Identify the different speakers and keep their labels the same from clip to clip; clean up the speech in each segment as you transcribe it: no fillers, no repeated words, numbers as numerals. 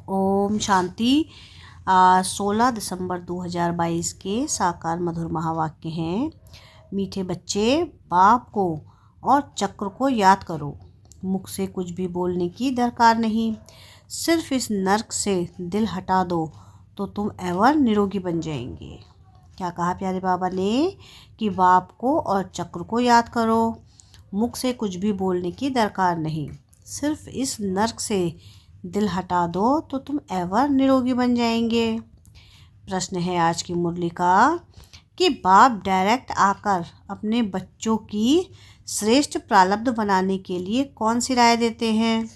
Speaker 1: ओम शांति। आज 16 दिसंबर 2022 के साकार मधुर महावाक्य हैं। मीठे बच्चे, बाप को और चक्र को याद करो। मुख से कुछ भी बोलने की दरकार नहीं। सिर्फ इस नर्क से दिल हटा दो तो तुम एवर निरोगी बन जाएंगे। क्या कहा प्यारे बाबा ने कि बाप को और चक्र को याद करो। मुख से कुछ भी बोलने की दरकार नहीं। सिर्फ इस नर्क से दिल हटा दो तो तुम एवर निरोगी बन जाएंगे। प्रश्न है आज की मुरली का कि बाप डायरेक्ट आकर अपने बच्चों की श्रेष्ठ प्रारब्ध बनाने के लिए कौन सी राय देते हैं।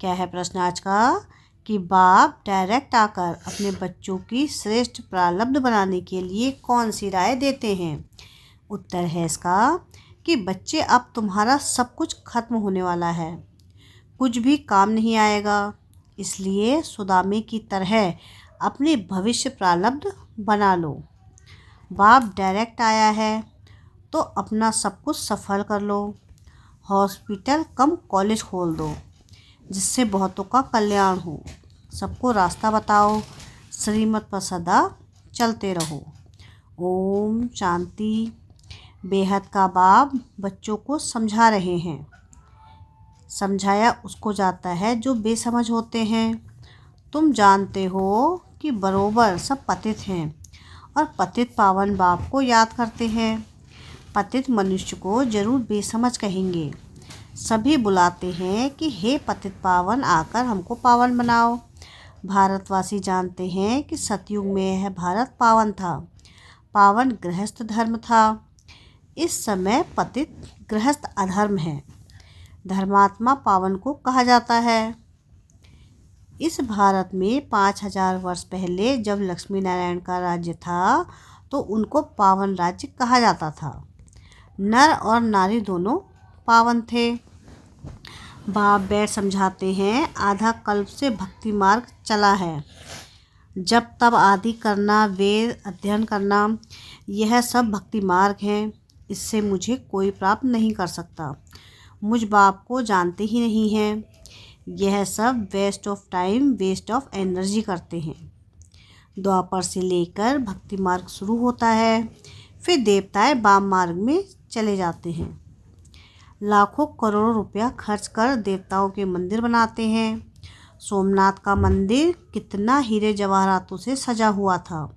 Speaker 1: क्या है प्रश्न आज का कि बाप डायरेक्ट आकर अपने बच्चों की श्रेष्ठ प्रारब्ध बनाने के लिए कौन सी राय देते हैं। उत्तर है इसका कि बच्चे, अब तुम्हारा सब कुछ खत्म होने वाला है, कुछ भी काम नहीं आएगा। इसलिए सुदामे की तरह अपने भविष्य प्रारब्ध बना लो। बाप डायरेक्ट आया है तो अपना सब कुछ सफल कर लो। हॉस्पिटल कम कॉलेज खोल दो जिससे बहुतों का कल्याण हो। सबको रास्ता बताओ, श्रीमत पर सदा चलते रहो। ओम शांति। बेहद का बाप बच्चों को समझा रहे हैं। समझाया उसको जाता है जो बेसमझ होते हैं। तुम जानते हो कि बरोबर सब पतित हैं और पतित पावन बाप को याद करते हैं। पतित मनुष्य को जरूर बेसमझ कहेंगे। सभी बुलाते हैं कि हे पतित पावन, आकर हमको पावन बनाओ। भारतवासी जानते हैं कि सतयुग में यह भारत पावन था। पावन गृहस्थ धर्म था। इस समय पतित गृहस्थ अधर्म है। धर्मात्मा पावन को कहा जाता है। इस भारत में 5000 वर्ष पहले जब लक्ष्मी नारायण का राज्य था तो उनको पावन राज्य कहा जाता था। नर और नारी दोनों पावन थे। बाप बैठ समझाते हैं, आधा कल्प से भक्ति मार्ग चला है। जब तब आदि करना, वेद अध्ययन करना, यह सब भक्ति मार्ग हैं। इससे मुझे कोई प्राप्त नहीं कर सकता। मुझ बाप को जानते ही नहीं हैं। यह सब waste of time, waste of energy करते हैं। द्वापर से लेकर भक्ति मार्ग शुरू होता है, फिर देवताएं वाम मार्ग में चले जाते हैं। लाखों करोड़ों रुपया खर्च कर देवताओं के मंदिर बनाते हैं। सोमनाथ का मंदिर कितना हीरे जवाहरातों से सजा हुआ था।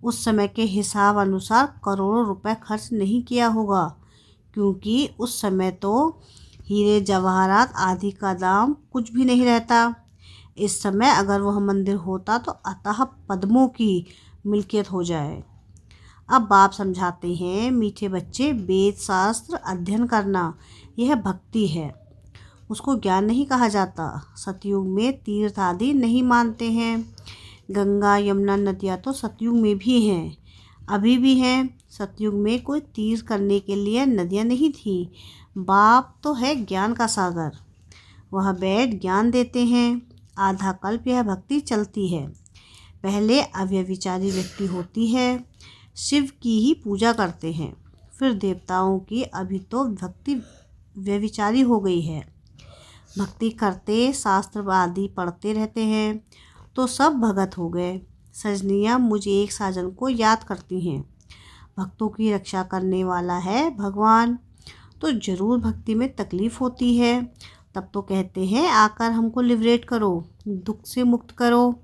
Speaker 1: उस समय के हिसाब अनुसार करोड़ों रुपए खर्च नहीं किया होगा, क्योंकि उस समय तो हीरे जवाहरात आदि का दाम कुछ भी नहीं रहता। इस समय अगर वह मंदिर होता तो अतः पद्मों की मिल्कियत हो जाए। अब बाप समझाते हैं, मीठे बच्चे, वेद शास्त्र अध्ययन करना यह भक्ति है, उसको ज्ञान नहीं कहा जाता। सतयुग में तीर्थ आदि नहीं मानते हैं। गंगा यमुना नदियाँ तो सतयुग में भी हैं, अभी भी हैं। सतयुग में कोई तीर्थ करने के लिए नदियाँ नहीं थी। बाप तो है ज्ञान का सागर, वह बैठ ज्ञान देते हैं। आधा कल्प यह भक्ति चलती है। पहले अव्यभिचारी व्यक्ति होती है, शिव की ही पूजा करते हैं, फिर देवताओं की। अभी तो भक्ति व्यभिचारी हो गई है। भक्ति करते, शास्त्र आदि पढ़ते रहते हैं तो सब भगत हो गए। सजनियाँ मुझे एक साजन को याद करती हैं। भक्तों की रक्षा करने वाला है भगवान। तो ज़रूर भक्ति में तकलीफ़ होती है। तब तो कहते हैं, आकर हमको लिबरेट करो, दुख से मुक्त करो,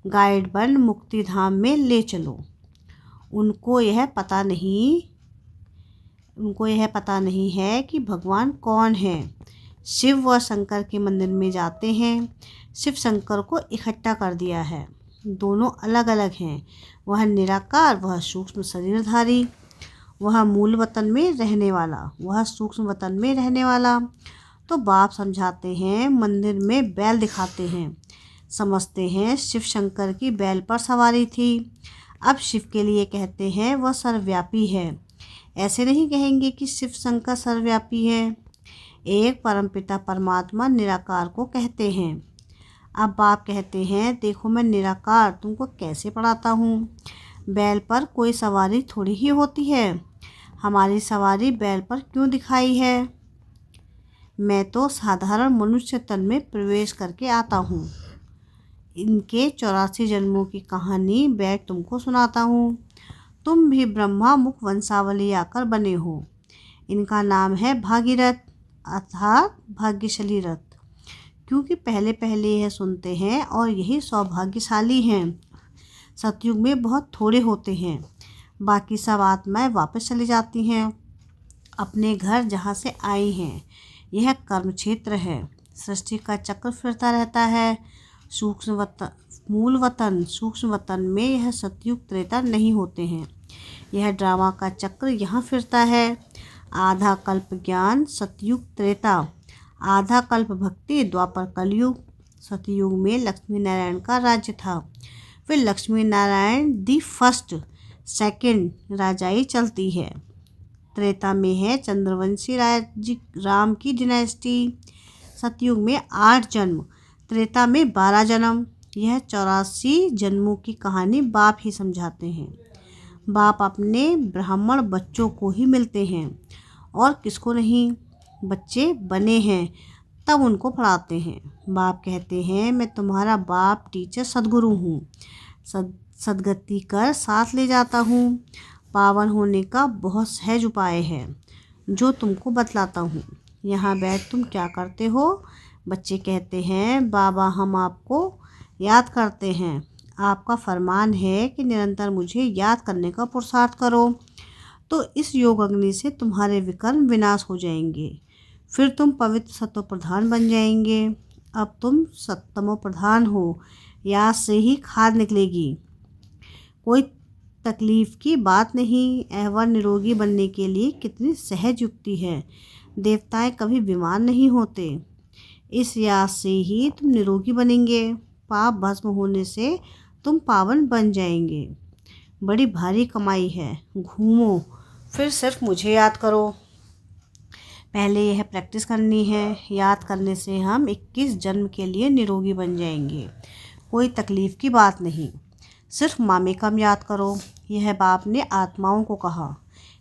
Speaker 1: गाइड बन मुक्ति धाम में ले चलो। उनको यह पता नहीं है कि भगवान कौन है। शिव व शंकर के मंदिर में जाते हैं। शिव शंकर को इकट्ठा कर दिया है। दोनों अलग अलग हैं। वह निराकार, वह सूक्ष्म शरीरधारी। वह मूल वतन में रहने वाला, वह सूक्ष्म वतन में रहने वाला। तो बाप समझाते हैं, मंदिर में बैल दिखाते हैं। समझते हैं शिव शंकर की बैल पर सवारी थी। अब शिव के लिए कहते हैं वह सर्वव्यापी है। ऐसे नहीं कहेंगे कि शिव शंकर सर्वव्यापी है। एक परमपिता परमात्मा निराकार को कहते हैं। अब बाप कहते हैं, देखो मैं निराकार तुमको कैसे पढ़ाता हूँ। बैल पर कोई सवारी थोड़ी ही होती है। हमारी सवारी बैल पर क्यों दिखाई है। मैं तो साधारण मनुष्य तन में प्रवेश करके आता हूँ। इनके 84 जन्मों की कहानी बैठ तुमको सुनाता हूँ। तुम भी ब्रह्मा मुख वंशावली आकर बने हो। इनका नाम है भागीरथ अर्थात भाग्यशाली रथ, क्योंकि पहले पहले यह सुनते हैं और यही सौभाग्यशाली हैं। सतयुग में बहुत थोड़े होते हैं, बाकी सब आत्माएं वापस चली जाती हैं अपने घर जहाँ से आई हैं। यह कर्म क्षेत्र है। सृष्टि का चक्र फिरता रहता है। सूक्ष्म वतन मूल वतन सूक्ष्म वतन में यह सतयुग त्रेता नहीं होते हैं। यह ड्रामा का चक्र यहाँ फिरता है। आधा कल्प ज्ञान सतयुग त्रेता, आधा कल्प भक्ति द्वापर कलयुग। सतयुग में लक्ष्मी नारायण का राज्य था। फिर Lakshmi Narayan the first second राजाई चलती है। त्रेता में है चंद्रवंशी राम की डिनेस्टी। सतयुग में 8 जन्म, त्रेता में 12 जन्म। यह 84 जन्मों की कहानी बाप ही समझाते हैं। बाप अपने ब्राह्मण बच्चों को ही मिलते हैं और किसको नहीं। बच्चे बने हैं तब उनको पढ़ाते हैं। बाप कहते हैं मैं तुम्हारा बाप टीचर सदगुरु हूँ। सदगति कर साथ ले जाता हूँ। पावन होने का बहुत सहज उपाय है जो तुमको बतलाता हूँ। यहाँ बैठ तुम क्या करते हो? बच्चे कहते हैं बाबा हम आपको याद करते हैं। आपका फरमान है कि निरंतर मुझे याद करने का पुरुषार्थ करो, तो इस योग अग्नि से तुम्हारे विकर्म विनाश हो जाएंगे। फिर तुम पवित्र सत्व प्रधान बन जाएंगे। अब तुम सत्तमो प्रधान हो, याद से ही खाद निकलेगी। कोई तकलीफ की बात नहीं। एवं निरोगी बनने के लिए कितनी सहज युक्ति है। देवताएं कभी बीमार नहीं होते। इस याद से ही तुम निरोगी बनेंगे। पाप भस्म होने से तुम पावन बन जाएंगे। बड़ी भारी कमाई है। घूमो फिर सिर्फ मुझे याद करो। पहले यह प्रैक्टिस करनी है। याद करने से हम 21 जन्म के लिए निरोगी बन जाएंगे। कोई तकलीफ की बात नहीं। सिर्फ मामेकम याद करो। यह बाप ने आत्माओं को कहा।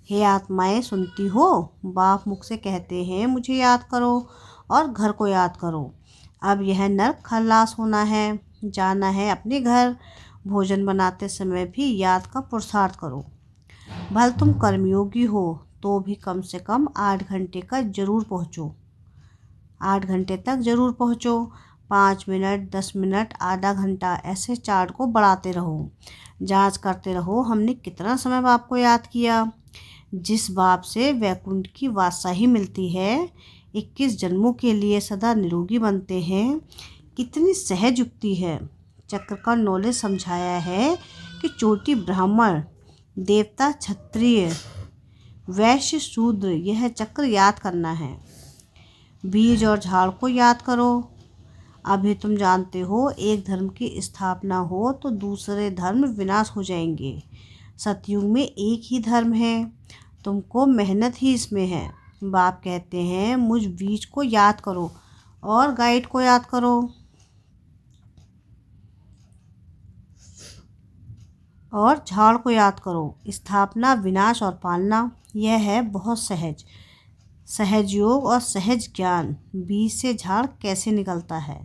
Speaker 1: हे आत्माएं सुनती हो? बाप मुख से कहते हैं मुझे याद करो और घर को याद करो। अब यह नरक खलास होना है, जाना है अपने घर। भोजन बनाते समय भी याद का पुरुषार्थ करो। भले तुम कर्मयोगी हो तो भी कम से कम 8 घंटे का जरूर पहुँचो। 8 घंटे तक जरूर पहुँचो। 5 मिनट 10 मिनट आधा घंटा ऐसे चार्ट को बढ़ाते रहो। जांच करते रहो हमने कितना समय बाप को याद किया। जिस बाप से वैकुंठ की वासाही मिलती है, 21 जन्मों के लिए सदा निरोगी बनते हैं। कितनी सहज युक्ति है। चक्र का नॉलेज समझाया है कि चोटी ब्राह्मण, देवता, क्षत्रिय, वैश्य, शूद्र, यह चक्र याद करना है। बीज और झाड़ को याद करो। अभी तुम जानते हो एक धर्म की स्थापना हो तो दूसरे धर्म विनाश हो जाएंगे। सतयुग में एक ही धर्म है। तुमको मेहनत ही इसमें है। बाप कहते हैं मुझ बीज को याद करो और गाइड को याद करो और झाड़ को याद करो। स्थापना, विनाश और पालना, यह है बहुत सहज। सहज योग और सहज ज्ञान। बीज से झाड़ कैसे निकलता है,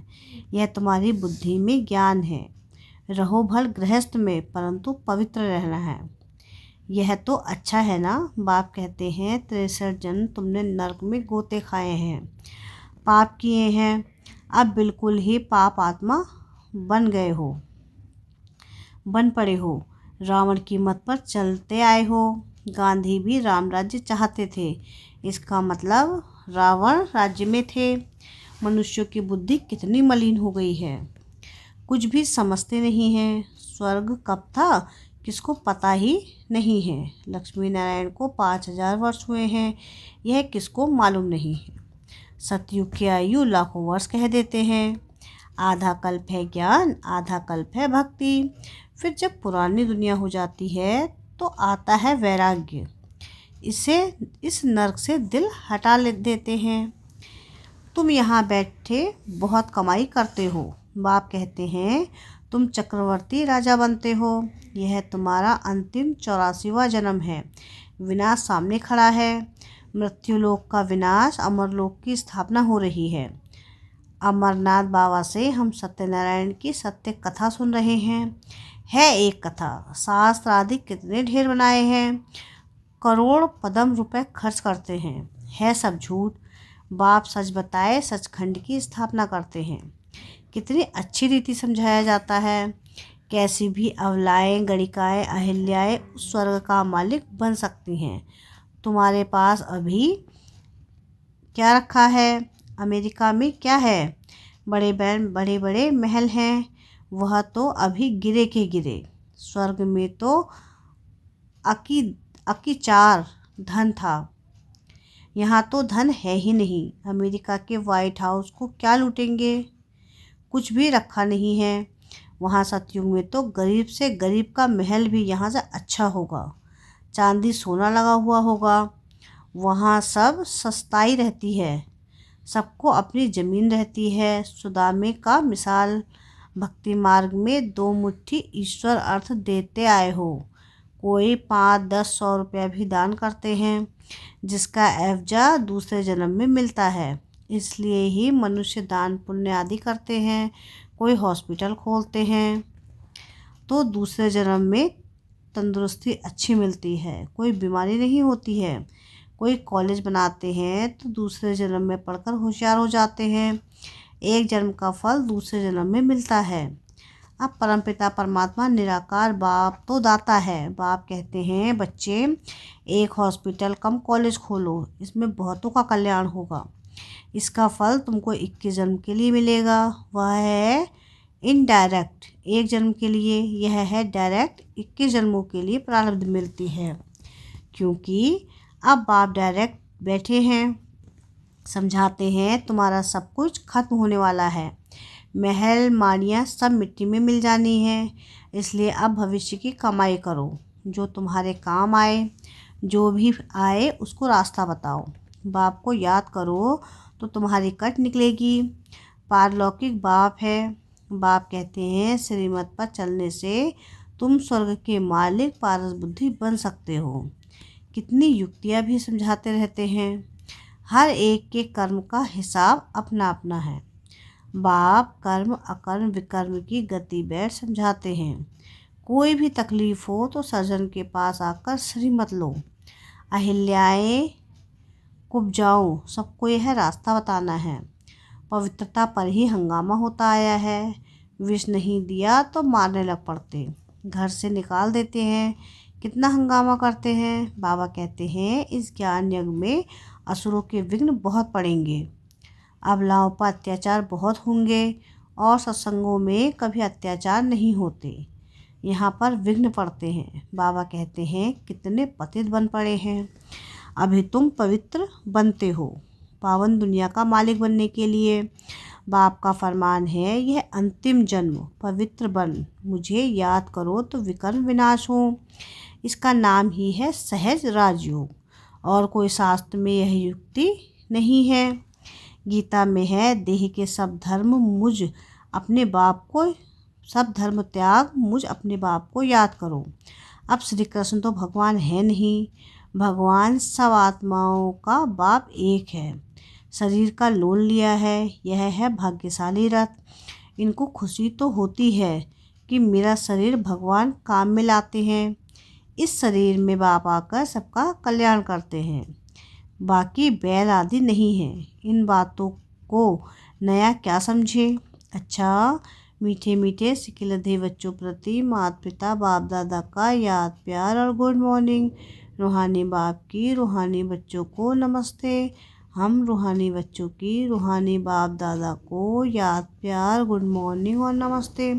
Speaker 1: यह तुम्हारी बुद्धि में ज्ञान है। रहो भल गृहस्थ में, परंतु पवित्र रहना है। यह तो अच्छा है ना। बाप कहते हैं 63 जन्म तुमने नरक में गोते खाए हैं, पाप किए हैं। अब बिल्कुल ही पाप आत्मा बन पड़े हो। रावण की मत पर चलते आए हो। गांधी भी राम राज्य चाहते थे। इसका मतलब रावण राज्य में थे। मनुष्यों की बुद्धि कितनी मलिन हो गई है। कुछ भी समझते नहीं हैं। स्वर्ग कब था किसको पता ही नहीं है। लक्ष्मी नारायण को 5000 वर्ष हुए हैं, यह किसको मालूम नहीं है। सतयुग की आयु लाखों वर्ष कह देते हैं। आधा कल्प है ज्ञान, आधा कल्प है भक्ति। फिर जब पुरानी दुनिया हो जाती है तो आता है वैराग्य। इस नरक से दिल हटा देते हैं। तुम यहाँ बैठे बहुत कमाई करते हो। बाप कहते हैं तुम चक्रवर्ती राजा बनते हो। यह तुम्हारा अंतिम 84वां जन्म है। विनाश सामने खड़ा है। मृत्युलोक का विनाश, अमरलोक की स्थापना हो रही है। अमरनाथ बाबा से हम सत्यनारायण की सत्य कथा सुन रहे हैं। है एक कथा, शास्त्र आदि कितने ढेर बनाए हैं, करोड़ पदम रुपए खर्च करते हैं। है सब झूठ, बाप सच बताए सचखंड की स्थापना करते हैं। कितनी अच्छी रीति समझाया जाता है। कैसी भी अवलाएँ गणिकाएँ अहिल्याएँ उस स्वर्ग का मालिक बन सकती हैं। तुम्हारे पास अभी क्या रखा है? अमेरिका में क्या है? बड़े बड़े महल हैं, वह तो अभी गिरे के गिरे। स्वर्ग में तो अकी अकीचार धन था, यहाँ तो धन है ही नहीं। अमेरिका के वाइट हाउस को क्या लूटेंगे? कुछ भी रखा नहीं है। वहाँ सतयुग में तो गरीब से गरीब का महल भी यहाँ से अच्छा होगा, चांदी सोना लगा हुआ होगा। वहाँ सब सस्ताई रहती है, सबको अपनी ज़मीन रहती है। सुदामे का मिसाल, भक्ति मार्ग में 2 मुट्ठी ईश्वर अर्थ देते आए हो। कोई 5-10-100 रुपया भी दान करते हैं, जिसका एवजा दूसरे जन्म में मिलता है। इसलिए ही मनुष्य दान पुण्य आदि करते हैं। कोई हॉस्पिटल खोलते हैं तो दूसरे जन्म में तंदुरुस्ती अच्छी मिलती है, कोई बीमारी नहीं होती है। कोई कॉलेज बनाते हैं तो दूसरे जन्म में पढ़कर होशियार हो जाते हैं। एक जन्म का फल दूसरे जन्म में मिलता है। अब परमपिता परमात्मा निराकार बाप तो दाता है। बाप कहते हैं, बच्चे एक हॉस्पिटल कम कॉलेज खोलो, इसमें बहुतों का कल्याण होगा। इसका फल तुमको 21 जन्म के लिए मिलेगा। वह है इनडायरेक्ट, एक जन्म के लिए। यह है डायरेक्ट, 21 जन्मों के लिए प्रारब्ध मिलती है। क्योंकि अब बाप डायरेक्ट बैठे हैं, समझाते हैं तुम्हारा सब कुछ खत्म होने वाला है। महल माड़ियाँ सब मिट्टी में मिल जानी है। इसलिए अब भविष्य की कमाई करो, जो तुम्हारे काम आए। जो भी आए उसको रास्ता बताओ। बाप को याद करो तो तुम्हारी कट निकलेगी। पारलौकिक बाप है। बाप कहते हैं, श्रीमत पर चलने से तुम स्वर्ग के मालिक पारस बुद्धि बन सकते हो। कितनी युक्तियाँ भी समझाते रहते हैं। हर एक के कर्म का हिसाब अपना अपना है। बाप कर्म अकर्म विकर्म की गति बैठ समझाते हैं। कोई भी तकलीफ हो तो सर्जन के पास आकर श्रीमत लो। अहिल्याएँ कुब्जाओ, सबको यह रास्ता बताना है। पवित्रता पर ही हंगामा होता आया है। विष नहीं दिया तो मारने लग पड़ते, घर से निकाल देते हैं। कितना हंगामा करते हैं। बाबा कहते हैं, इस ज्ञान यज्ञ में असुरों के विघ्न बहुत पड़ेंगे, अबलाओं पर अत्याचार बहुत होंगे, और सत्संगों में कभी अत्याचार नहीं होते, यहाँ पर विघ्न पड़ते हैं। बाबा कहते हैं, कितने पतित बन पड़े हैं, अभी तुम पवित्र बनते हो पावन दुनिया का मालिक बनने के लिए। बाप का फरमान है, यह अंतिम जन्म पवित्र बन, मुझे याद करो तो विकर्म विनाश हो। इसका नाम ही है सहज राजयोग, और कोई शास्त्र में यह युक्ति नहीं है। गीता में है, देह के सब धर्म मुझ अपने बाप को, सब धर्म त्याग मुझ अपने बाप को याद करो। अब श्री कृष्ण तो भगवान है नहीं, भगवान सब आत्माओं का बाप एक है। शरीर का लोन लिया है, यह है भाग्यशाली रथ। इनको खुशी तो होती है कि मेरा शरीर भगवान काम में लाते हैं। इस शरीर में बाप आकर सबका कल्याण करते हैं, बाकी बैल आदि नहीं है। इन बातों को नया क्या समझे। अच्छा, मीठे मीठे सिकिलधे बच्चों प्रति माता पिता बाप दादा का याद प्यार और गुड मॉर्निंग। रूहानी बाप की रूहानी बच्चों को नमस्ते। हम रूहानी बच्चों की रूहानी बाप दादा को याद प्यार गुड मॉर्निंग और नमस्ते।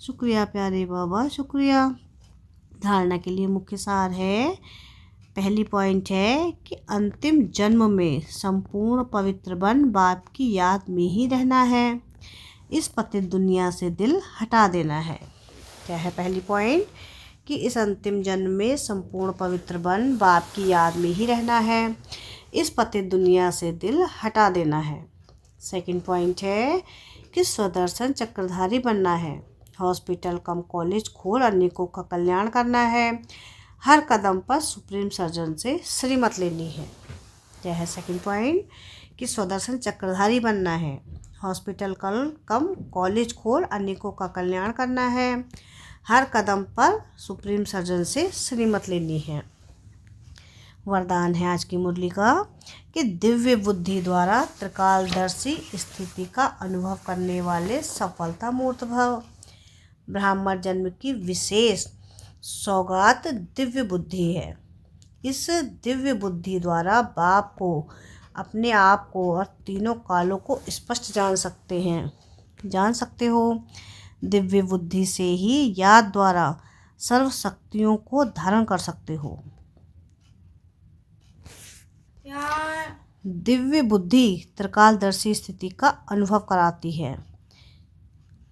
Speaker 1: शुक्रिया प्यारे बाबा, शुक्रिया। धारणा के लिए मुख्य सार है, पहली पॉइंट है कि अंतिम जन्म में संपूर्ण पवित्र बन बाप की याद में ही रहना है। इस पतित दुनिया से दिल हटा देना है। क्या है पहली पॉइंट? कि इस अंतिम जन्म में संपूर्ण पवित्र बन बाप की याद में ही रहना है। इस पतित दुनिया से दिल हटा देना है। सेकंड पॉइंट है कि स्वदर्शन चक्रधारी बनना है। हॉस्पिटल कम कॉलेज खोल अनेकों का कल्याण करना है। हर कदम पर सुप्रीम सर्जन से श्रीमत लेनी है। यह है सेकंड पॉइंट कि स्वदर्शन चक्रधारी बनना है। हॉस्पिटल कम कॉलेज खोल, अनेकों का कल्याण करना है। हर कदम पर सुप्रीम सर्जन से श्रीमत लेनी है। वरदान है आज की मुरली का कि दिव्य बुद्धि द्वारा त्रिकालदर्शी स्थिति का अनुभव करने वाले सफलता मूर्त भव। ब्राह्मण जन्म की विशेष सौगात दिव्य बुद्धि है। इस दिव्य बुद्धि द्वारा बाप को, अपने आप को और तीनों कालों को स्पष्ट जान सकते हो। दिव्य बुद्धि से ही याद द्वारा सर्व शक्तियों को धारण कर सकते हो। दिव्य बुद्धि त्रिकालदर्शी स्थिति का अनुभव कराती है।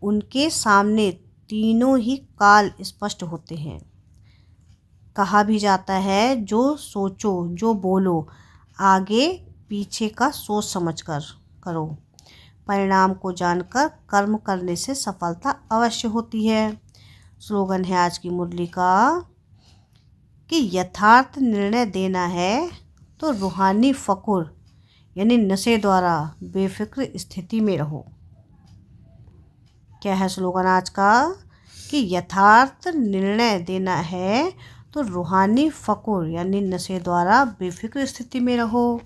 Speaker 1: उनके सामने तीनों ही काल स्पष्ट होते हैं। कहा भी जाता है, जो सोचो जो बोलो आगे पीछे का सोच समझकर करो। परिणाम को जानकर कर्म करने से सफलता अवश्य होती है। स्लोगन है आज की मुरली का कि यथार्थ निर्णय देना है तो रूहानी फकुर यानी नशे द्वारा बेफिक्र स्थिति में रहो। क्या है स्लोगन आज का कि यथार्थ निर्णय देना है तो रूहानी फकुर यानी नशे द्वारा बेफिक्र स्थिति में रहो।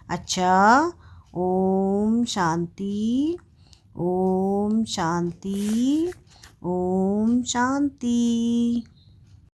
Speaker 1: अच्छा, ओम शांति, ओम शांति, ओम शांति।